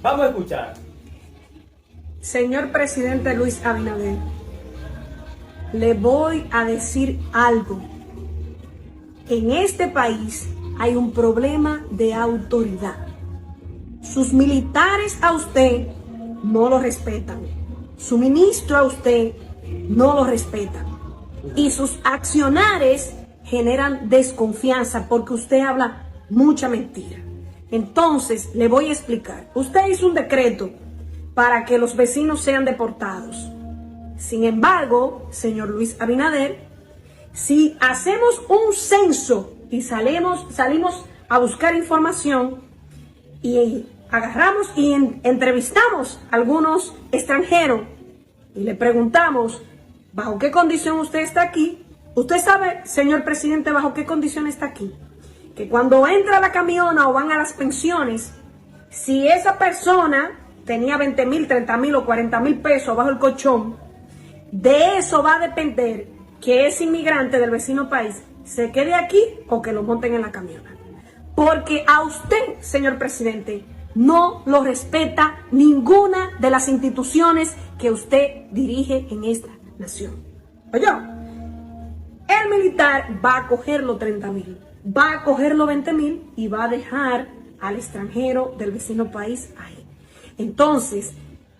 Vamos a escuchar. Señor presidente Luis Abinader, le voy a decir algo. En este país hay un problema de autoridad. Sus militares a usted no lo respetan. Su ministro a usted no lo respetan. Y sus accionares generan desconfianza porque usted habla mucha mentira. Entonces, le voy a explicar. Usted hizo un decreto para que los vecinos sean deportados. Sin embargo, señor Luis Abinader, si hacemos un censo y salimos a buscar información y agarramos y entrevistamos a algunos extranjeros y le preguntamos bajo qué condición usted está aquí, usted sabe, señor presidente, bajo qué condición está aquí. Que cuando entra a la camiona o van a las pensiones, si esa persona tenía 20,000, 30,000 o 40,000 pesos bajo el colchón, de eso va a depender que ese inmigrante del vecino país se quede aquí o que lo monten en la camiona. Porque a usted, señor presidente, no lo respeta ninguna de las instituciones que usted dirige en esta nación. Oye, el militar va a coger los 30,000. Va a coger los 20,000 y va a dejar al extranjero del vecino país ahí. Entonces,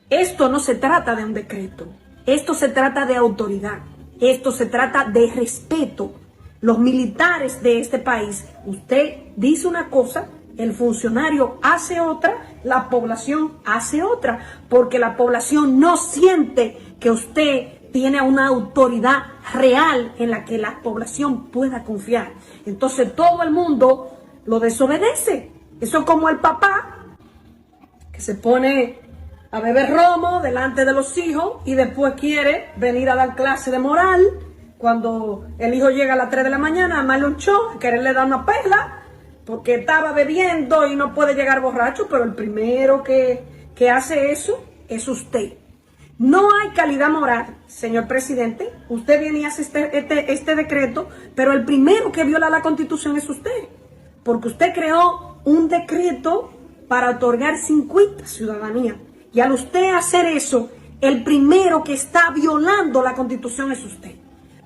esto no se trata de un decreto. Esto se trata de autoridad. Esto se trata de respeto. Los militares de este país, usted dice una cosa, el funcionario hace otra, la población hace otra, porque la población no siente que usted tiene una autoridad real en la que la población pueda confiar. Entonces todo el mundo lo desobedece. Eso es como el papá que se pone a beber romo delante de los hijos y después quiere venir a dar clase de moral cuando el hijo llega a las 3 de la mañana a armarle un show, a quererle dar una perla porque estaba bebiendo y no puede llegar borracho, pero el primero que hace eso es usted. No hay calidad moral, señor presidente. Usted viene y hace este decreto, pero el primero que viola la Constitución es usted. Porque usted creó un decreto para otorgar 50 ciudadanía. Y al usted hacer eso, el primero que está violando la Constitución es usted.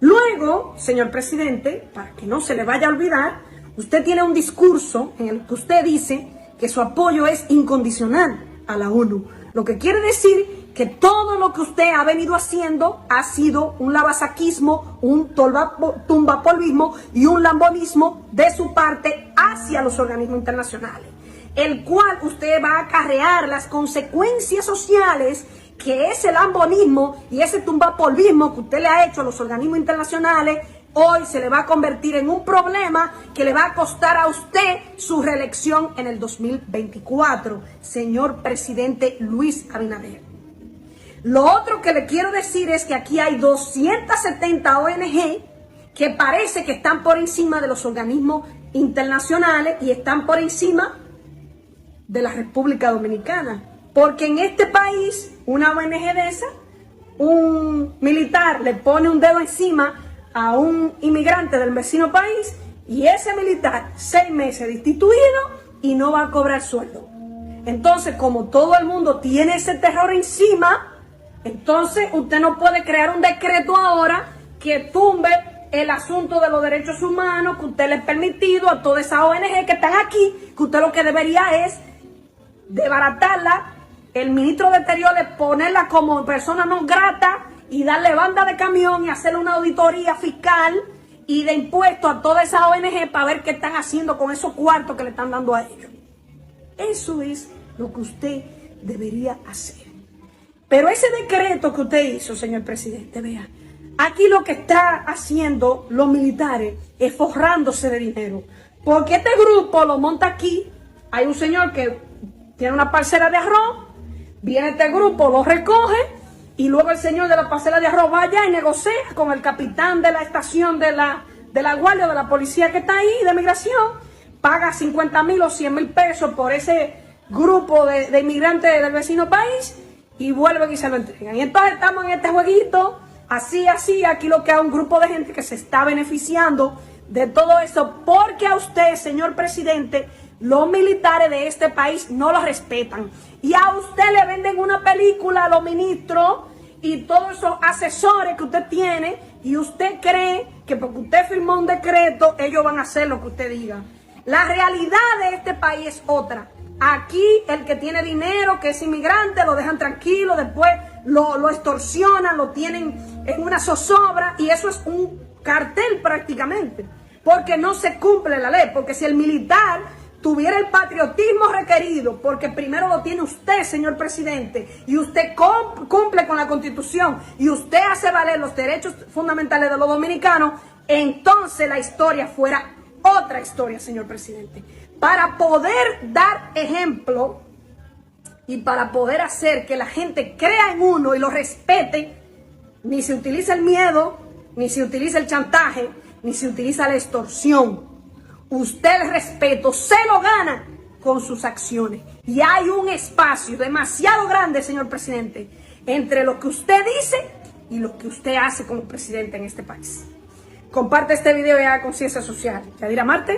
Luego, señor presidente, para que no se le vaya a olvidar, usted tiene un discurso en el que usted dice que su apoyo es incondicional a la ONU. Lo que quiere decir que todo lo que usted ha venido haciendo ha sido un lavasaquismo, un tumbapolvismo y un lambonismo de su parte hacia los organismos internacionales, el cual usted va a acarrear las consecuencias sociales que ese lambonismo y ese tumbapolvismo que usted le ha hecho a los organismos internacionales. Hoy se le va a convertir en un problema que le va a costar a usted su reelección en el 2024, señor presidente Luis Abinader. Lo otro que le quiero decir es que aquí hay 270 ONG que parece que están por encima de los organismos internacionales y están por encima de la República Dominicana. Porque en este país, una ONG de esa, un militar le pone un dedo encima a un inmigrante del vecino país y ese militar 6 meses destituido y no va a cobrar sueldo. Entonces, como todo el mundo tiene ese terror encima, entonces usted no puede crear un decreto ahora que tumbe el asunto de los derechos humanos que usted le ha permitido a todas esas ONG que están aquí, que usted lo que debería es desbaratarla, el ministro de Exteriores ponerla como persona no grata y darle banda de camión y hacerle una auditoría fiscal y de impuestos a toda esa ONG para ver qué están haciendo con esos cuartos que le están dando a ellos. Eso es lo que usted debería hacer. Pero ese decreto que usted hizo, señor presidente, vea, aquí lo que está haciendo los militares es forrándose de dinero. Porque este grupo lo monta aquí, hay un señor que tiene una parcela de arroz, viene este grupo, lo recoge, y luego el señor de la parcela de arroz va allá y negocia con el capitán de la estación de la guardia de la policía que está ahí, de migración, paga 50,000 o 100,000 pesos por ese grupo de inmigrantes del vecino país y vuelven y se lo entregan. Y entonces estamos en este jueguito, así, aquí lo que hay un grupo de gente que se está beneficiando de todo eso, porque a usted, señor presidente, Los militares de este país no los respetan. Y a usted le venden una película a los ministros y todos esos asesores que usted tiene, y usted cree que porque usted firmó un decreto, ellos van a hacer lo que usted diga. La realidad de este país es otra. Aquí el que tiene dinero, que es inmigrante, lo dejan tranquilo, después lo extorsionan, lo tienen en una zozobra, y eso es un cartel prácticamente, porque no se cumple la ley. Porque si el militar tuviera el patriotismo requerido, porque primero lo tiene usted, señor presidente, y usted cumple con la Constitución, y usted hace valer los derechos fundamentales de los dominicanos, entonces la historia fuera otra historia, señor presidente. Para poder dar ejemplo y para poder hacer que la gente crea en uno y lo respete, ni se utiliza el miedo, ni se utiliza el chantaje, ni se utiliza la extorsión. Usted el respeto se lo gana con sus acciones. Y hay un espacio demasiado grande, señor presidente, entre lo que usted dice y lo que usted hace como presidente en este país. Comparte este video y haga conciencia social. Yadira Marte.